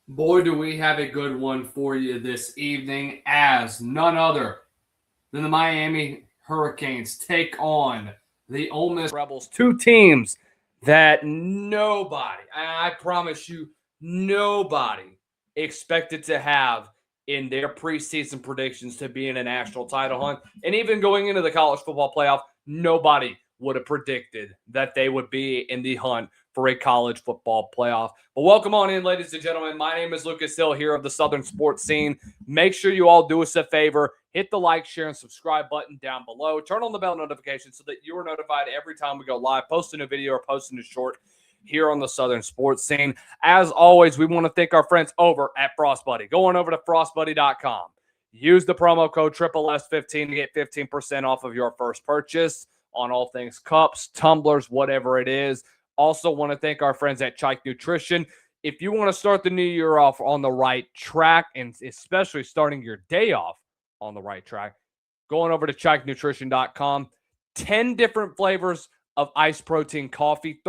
Boy, do we have a good one for you this evening, as none other than the Miami Hurricanes take on the Ole Miss Rebels. Two teams that I promise you, nobody expected to have in their preseason predictions to be in a national title hunt. And even going into the college football playoff, nobody would have predicted that they would be in the hunt for a college football playoff. But welcome on in, ladies and gentlemen. My name is Lucas Hill here of the Southern Sports Scene. Make sure you all do us a favor. Hit the like, share, and subscribe button down below. Turn on the bell notification so that you are notified every time we go live, posting a video or posting a short here on the Southern Sports Scene. As always, we want to thank our friends over at FrostBuddy. Go on over to frostbuddy.com. Use the promo code SSS15 to get 15% off of your first purchase on all things cups, tumblers, whatever it is. Also want to thank our friends at Chike Nutrition. If you want to start the new year off on the right track, and especially starting your day off on the right track, going over to ChikeNutrition.com. 10 different flavors of iced protein coffee,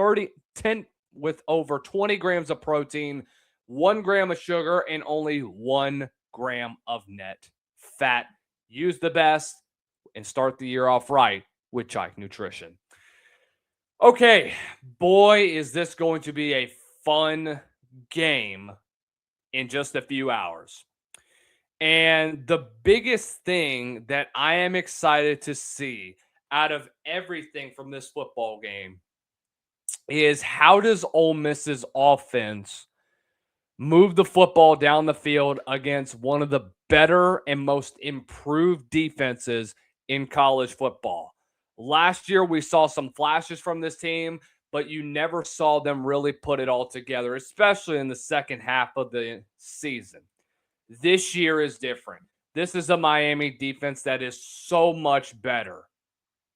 10 with over 20 grams of protein, 1 gram of sugar, and only 1 gram of net fat. Use the best and start the year off right with Chike Nutrition. Okay, boy, is this going to be a fun game in just a few hours. And the biggest thing that I am excited to see out of everything from this football game is how does Ole Miss's offense move the football down the field against one of the better and most improved defenses in college football. Last year, we saw some flashes from this team, but you never saw them really put it all together, especially in the second half of the season. This year is different. This is a Miami defense that is so much better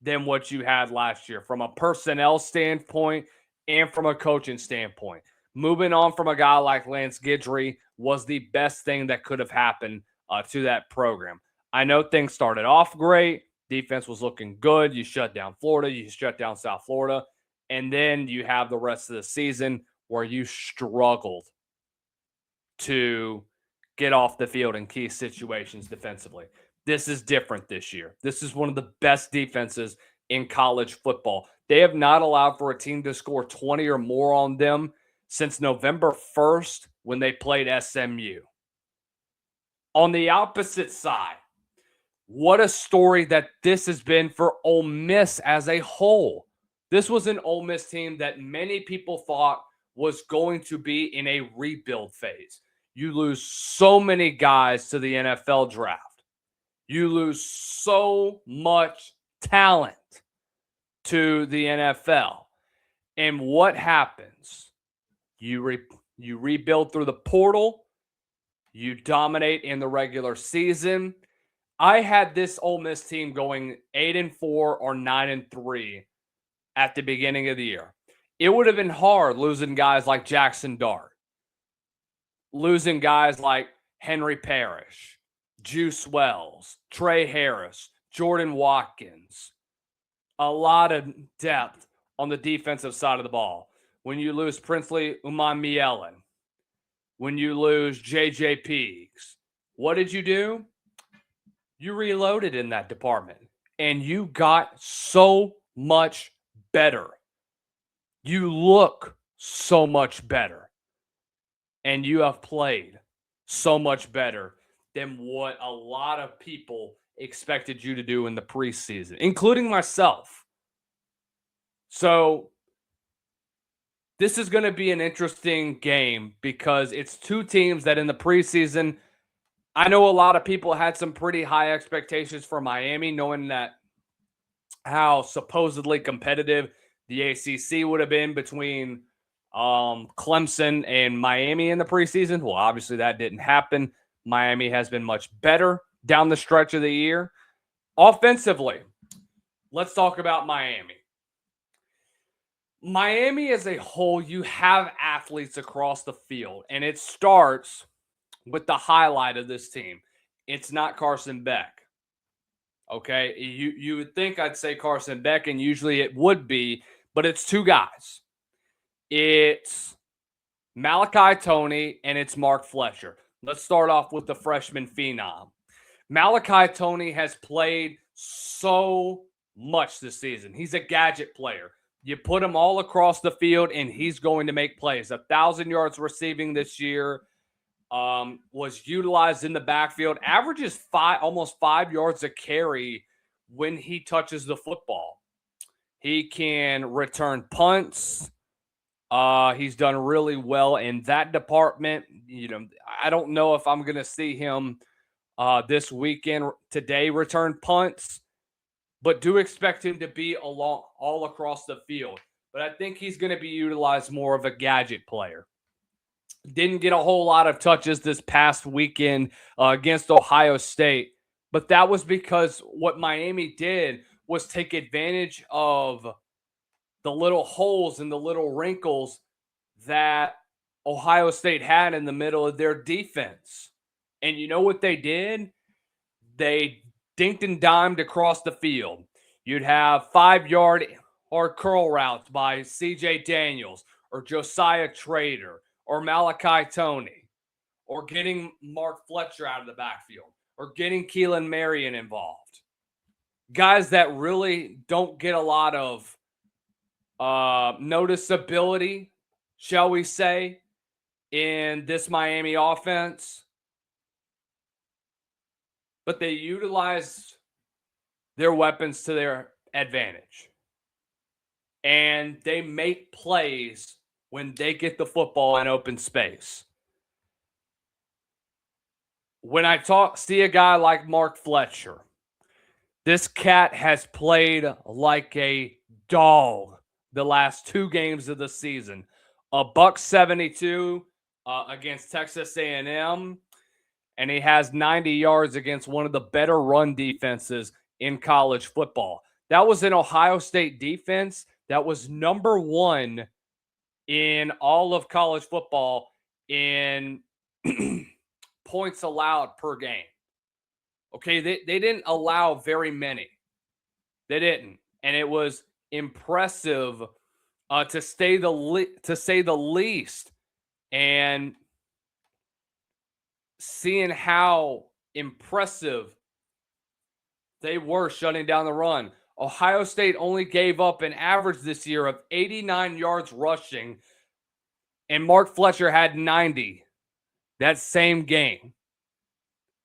than what you had last year from a personnel standpoint and from a coaching standpoint. Moving on from a guy like Lance Guidry was the best thing that could have happened to that program. I know things started off great. Defense was looking good. You shut down Florida. You shut down South Florida. And then you have the rest of the season where you struggled to get off the field in key situations defensively. This is different this year. This is one of the best defenses in college football. They have not allowed for a team to score 20 or more on them since November 1st when they played SMU. On the opposite side, what a story that this has been for Ole Miss as a whole. This was an Ole Miss team that many people thought was going to be in a rebuild phase. You lose so many guys to the NFL draft. You lose so much talent to the NFL. And what happens? You rebuild through the portal. You dominate in the regular season. I had this Ole Miss team going 8-4 or 9-3 at the beginning of the year. It would have been hard losing guys like Jackson Dart, losing guys like Henry Parrish, Juice Wells, Trey Harris, Jordan Watkins. A lot of depth on the defensive side of the ball. When you lose Princely Umamielen, when you lose J.J. Peaks, what did you do? You reloaded in that department, and you got so much better. You look so much better, and you have played so much better than what a lot of people expected you to do in the preseason, including myself. So this is going to be an interesting game because it's two teams that in the preseason, I know a lot of people had some pretty high expectations for Miami, knowing that how supposedly competitive the ACC would have been between Clemson and Miami in the preseason. Well, obviously that didn't happen. Miami has been much better down the stretch of the year. Offensively, let's talk about Miami. Miami as a whole, you have athletes across the field, and it starts with the highlight of this team. It's not Carson Beck. Okay, you would think I'd say Carson Beck, and usually it would be, but it's two guys. It's Malachi Toney, and it's Mark Fletcher. Let's start off with the freshman phenom. Malachi Toney has played so much this season. He's a gadget player. You put him all across the field, and he's going to make plays. 1,000 yards receiving this year. Was utilized in the backfield. Averages almost 5 yards a carry when he touches the football. He can return punts. He's done really well in that department. I don't know if I'm going to see him this weekend today return punts, but do expect him to be all across the field. But I think he's going to be utilized more of a gadget player. Didn't get a whole lot of touches this past weekend against Ohio State, but that was because what Miami did was take advantage of the little holes and the little wrinkles that Ohio State had in the middle of their defense. And you know what they did? They dinked and dimed across the field. You'd have 5-yard or curl routes by CJ Daniels or Josiah Trader or Malachi Toney, or getting Mark Fletcher out of the backfield, or getting Keelan Marion involved. Guys that really don't get a lot of noticeability, shall we say, in this Miami offense. But they utilize their weapons to their advantage. And they make plays when they get the football in open space. When I see a guy like Mark Fletcher, this cat has played like a dog the last 2 games of the season. A $172 against Texas A&M, and he has 90 yards against one of the better run defenses in college football. That was an Ohio State defense that was number 1 in all of college football in points allowed per game. Okay, they didn't allow very many. They didn't. And it was impressive to say the least. And seeing how impressive they were shutting down the run. Ohio State only gave up an average this year of 89 yards rushing, and Mark Fletcher had 90 that same game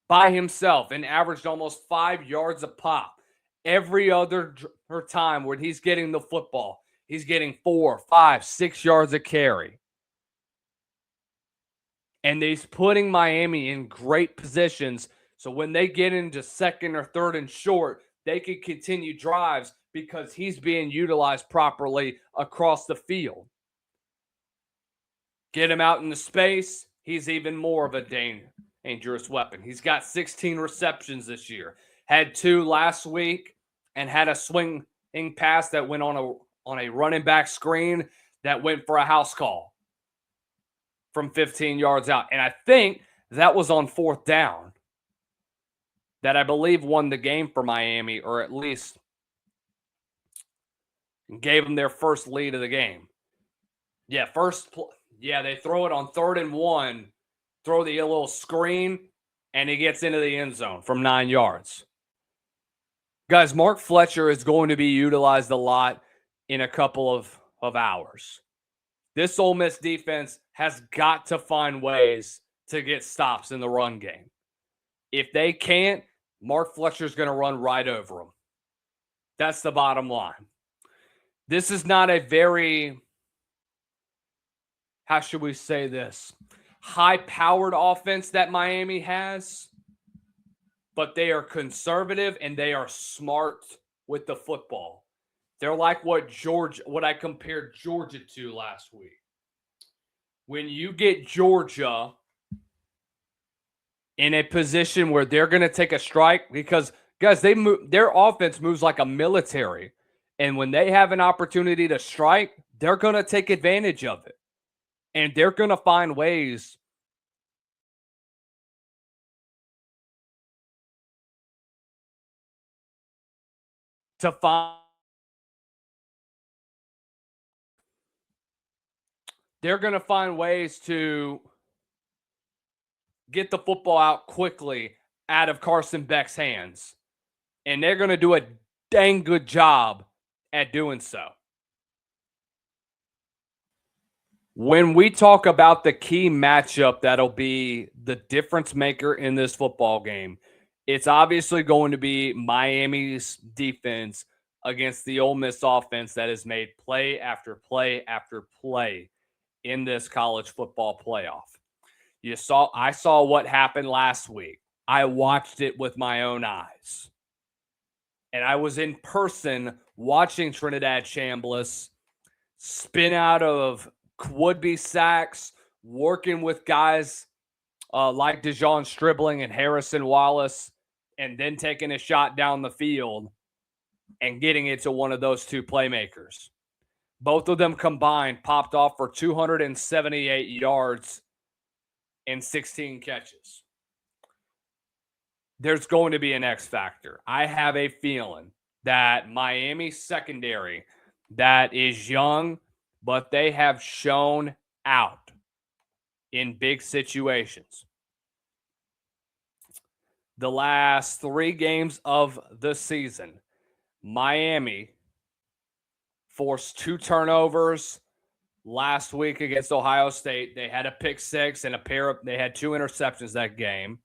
by himself and averaged almost 5 yards a pop. Every other time when he's getting the football, he's getting 4, 5, 6 yards a carry. And he's putting Miami in great positions so when they get into second or third and short, they can continue drives because he's being utilized properly across the field. Get him out in the space, he's even more of a dangerous weapon. He's got 16 receptions this year. Had 2 last week and had a swinging pass that went on a running back screen that went for a house call from 15 yards out. And I think that was on 4th down that I believe won the game for Miami, or at least gave them their first lead of the game. Yeah, they throw it on 3rd and 1, throw the little screen, and he gets into the end zone from 9 yards. Guys, Mark Fletcher is going to be utilized a lot in a couple of hours. This Ole Miss defense has got to find ways to get stops in the run game. If they can't, Mark Fletcher's going to run right over them. That's the bottom line. This is not a very, how should we say this, high-powered offense that Miami has, but they are conservative and they are smart with the football. They're like what I compared Georgia to last week. When you get Georgia in a position where they're going to take a strike, because guys, their offense moves like a military, and when they have an opportunity to strike, they're going to take advantage of it, and they're going to find ways to find they're going to find ways to get the football out quickly out of Carson Beck's hands. And they're going to do a dang good job at doing so. When we talk about the key matchup that'll be the difference maker in this football game, it's obviously going to be Miami's defense against the Ole Miss offense that has made play after play after play in this college football playoff. I saw what happened last week. I watched it with my own eyes. And I was in person watching Trinidad Chambliss spin out of would-be sacks, working with guys like DeJon Stribling and Harrison Wallace, and then taking a shot down the field and getting it to one of those two playmakers. Both of them combined popped off for 278 yards and 16 catches. There's going to be an X factor. I have a feeling that Miami secondary that is young, but they have shown out in big situations. The last 3 games of the season, Miami forced 2 turnovers. Last week against Ohio State, they had a pick 6 and they had 2 interceptions that game.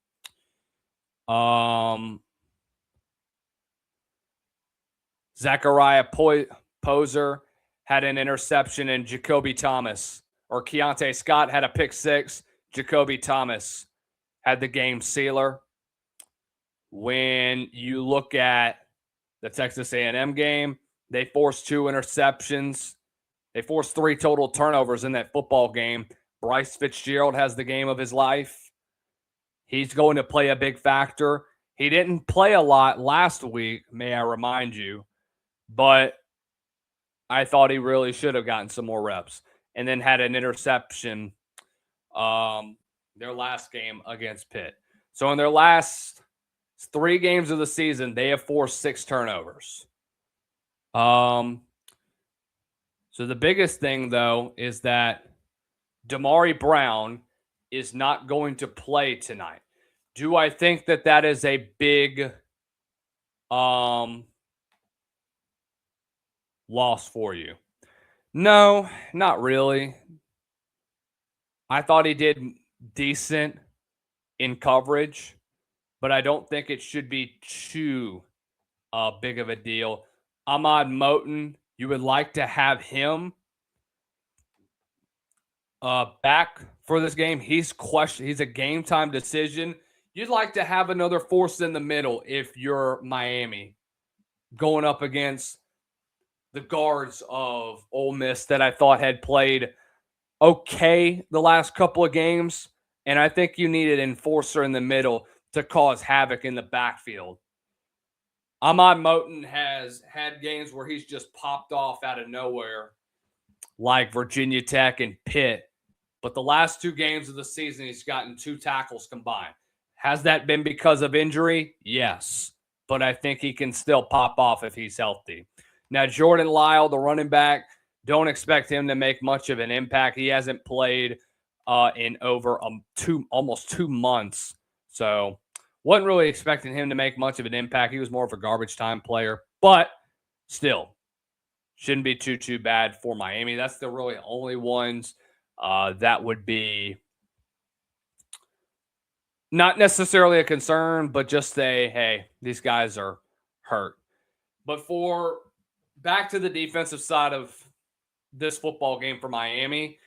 Zachariah Poser had an interception, and Keontae Scott had a pick 6. Jacoby Thomas had the game sealer. When you look at the Texas A&M game, they forced 2 interceptions. They forced 3 total turnovers in that football game. Bryce Fitzgerald has the game of his life. He's going to play a big factor. He didn't play a lot last week, may I remind you, but I thought he really should have gotten some more reps, and then had an interception their last game against Pitt. So in their last 3 games of the season, they have forced 6 turnovers. So the biggest thing, though, is that Damari Brown is not going to play tonight. Do I think that that is a big loss for you? No, not really. I thought he did decent in coverage, but I don't think it should be too big of a deal. Ahmad Moten, you would like to have him back for this game. He's a game time decision. You'd like to have another force in the middle if you're Miami going up against the guards of Ole Miss that I thought had played okay the last couple of games. And I think you need an enforcer in the middle to cause havoc in the backfield. Ahmad Moten has had games where he's just popped off out of nowhere, like Virginia Tech and Pitt. But the last 2 games of the season, he's gotten 2 tackles combined. Has that been because of injury? Yes. But I think he can still pop off if he's healthy. Now, Jordan Lyle, the running back, don't expect him to make much of an impact. He hasn't played in over almost 2 months. So wasn't really expecting him to make much of an impact. He was more of a garbage time player. But still, shouldn't be too bad for Miami. That's the really only ones that would be not necessarily a concern, but just say, hey, these guys are hurt. But back to the defensive side of this football game for Miami,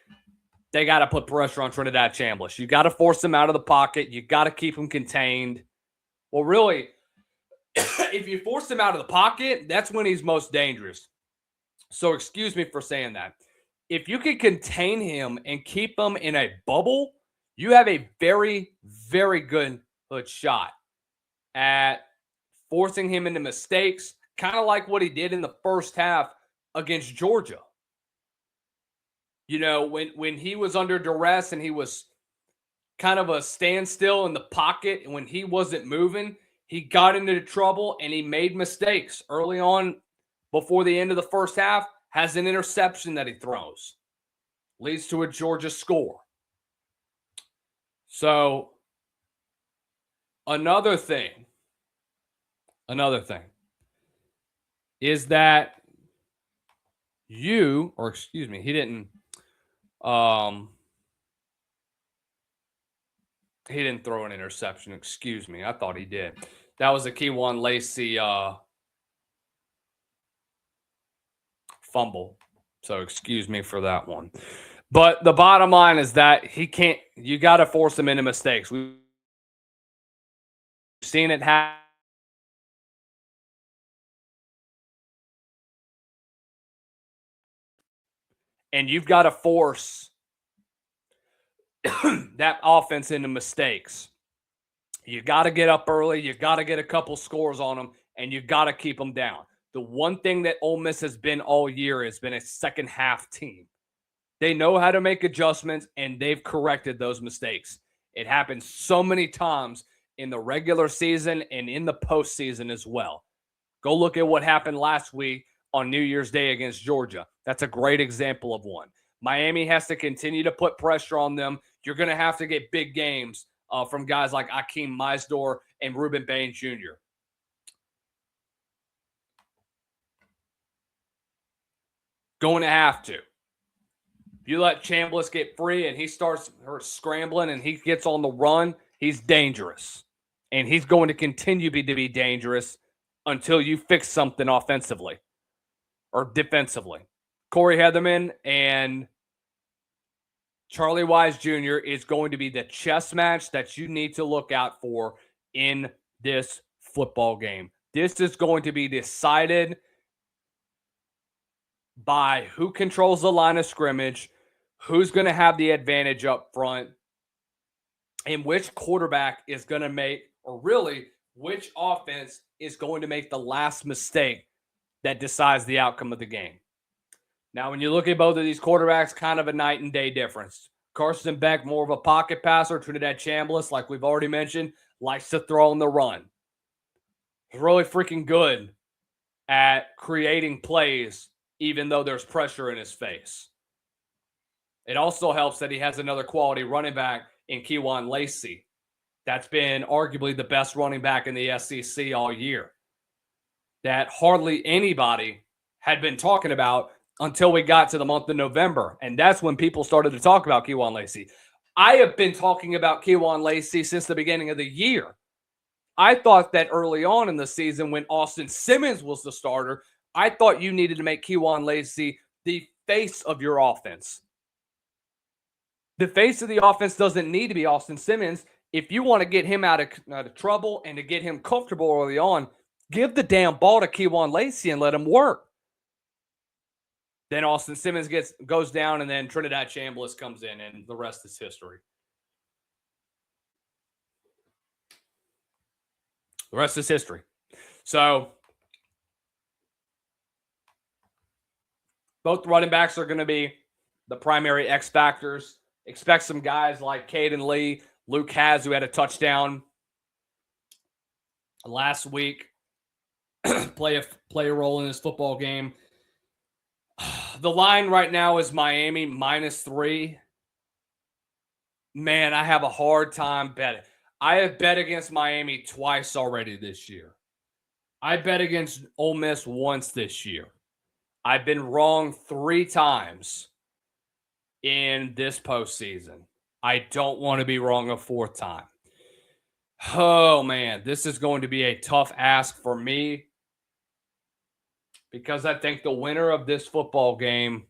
they got to put pressure on Trinidad Chambliss. You got to force him out of the pocket. You got to keep him contained. Well, really, if you force him out of the pocket, that's when he's most dangerous. So excuse me for saying that. If you can contain him and keep him in a bubble, you have a very, very good shot at forcing him into mistakes, kind of like what he did in the first half against Georgia. You know, when he was under duress and he was kind of a standstill in the pocket, and when he wasn't moving, he got into trouble and he made mistakes early on before the end of the first half, has an interception that he throws. leads to a Georgia score. So another thing is that he didn't throw an interception. Excuse me. I thought he did. That was a Kewan Lacey fumble. So excuse me for that one. But the bottom line is that you got to force him into mistakes. We've seen it happen. And you've got to force that offense into mistakes. You got to get up early. You got to get a couple scores on them, and you got to keep them down. The one thing that Ole Miss has been all year has been a second half team. They know how to make adjustments, and they've corrected those mistakes. It happens so many times in the regular season and in the postseason as well. Go look at what happened last week on New Year's Day against Georgia. That's a great example of one. Miami has to continue to put pressure on them. You're going to have to get big games from guys like Akeem Meisdor and Ruben Bain Jr. Going to have to. You let Chambliss get free and he starts scrambling and he gets on the run, he's dangerous. And he's going to continue to be dangerous until you fix something offensively or defensively. Corey Heatherman and Charlie Wise Jr. is going to be the chess match that you need to look out for in this football game. This is going to be decided by who controls the line of scrimmage, who's going to have the advantage up front, and which quarterback is going to make, or really, which offense is going to make the last mistake that decides the outcome of the game. Now, when you look at both of these quarterbacks, kind of a night and day difference. Carson Beck, more of a pocket passer. Trinidad Chambliss, like we've already mentioned, likes to throw on the run. He's really freaking good at creating plays, even though there's pressure in his face. It also helps that he has another quality running back in Kewan Lacey. That's been arguably the best running back in the SEC all year. That hardly anybody had been talking about until we got to the month of November. And that's when people started to talk about Kewan Lacey. I have been talking about Kewan Lacey since the beginning of the year. I thought that early on in the season when Austin Simmons was the starter, I thought you needed to make Kewan Lacey the face of your offense. The face of the offense doesn't need to be Austin Simmons. If you want to get him out of trouble and to get him comfortable early on, give the damn ball to Kewan Lacey and let him work. Then Austin Simmons goes down, and then Trinidad Chambliss comes in, and the rest is history. The rest is history. So both running backs are going to be the primary X factors. Expect some guys like Caden Lee, Luke Haz, who had a touchdown last week, play a role in this football game. The line right now is Miami -3. Man, I have a hard time betting. I have bet against Miami twice already this year. I bet against Ole Miss once this year. I've been wrong 3 times in this postseason. I don't want to be wrong a 4th time. Oh, man, this is going to be a tough ask for me because I think the winner of this football game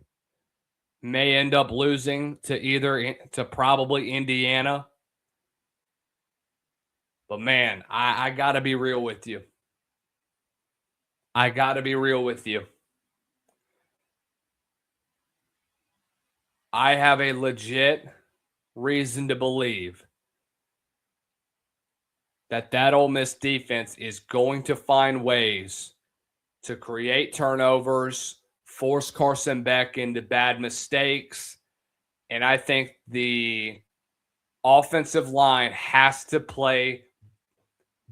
may end up losing to probably Indiana. But, man, I got to be real with you. I have a legit reason to believe that Ole Miss defense is going to find ways to create turnovers, force Carson Beck into bad mistakes, and I think the offensive line has to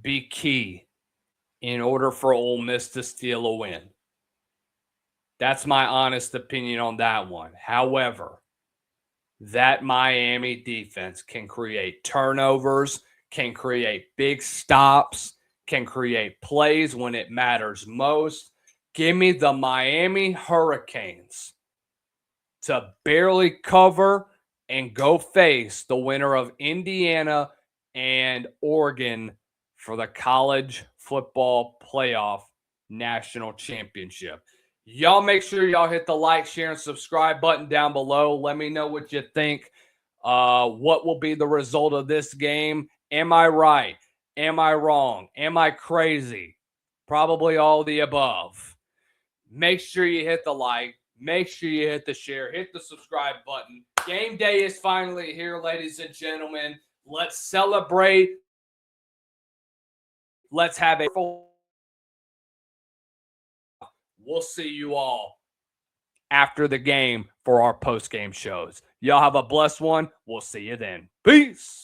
be key in order for Ole Miss to steal a win. That's my honest opinion on that one. However, that Miami defense can create turnovers, can create big stops, can create plays when it matters most. Give me the Miami Hurricanes to barely cover and go face the winner of Indiana and Oregon for the college football playoff national championship. Y'all make sure y'all hit the like, share, and subscribe button down below. Let me know what you think. What will be the result of this game? Am I right? Am I wrong? Am I crazy? Probably all the above. Make sure you hit the like. Make sure you hit the share. Hit the subscribe button. Game day is finally here, ladies and gentlemen. Let's celebrate. Let's have a full. We'll see you all after the game for our post-game shows. Y'all have a blessed one. We'll see you then. Peace.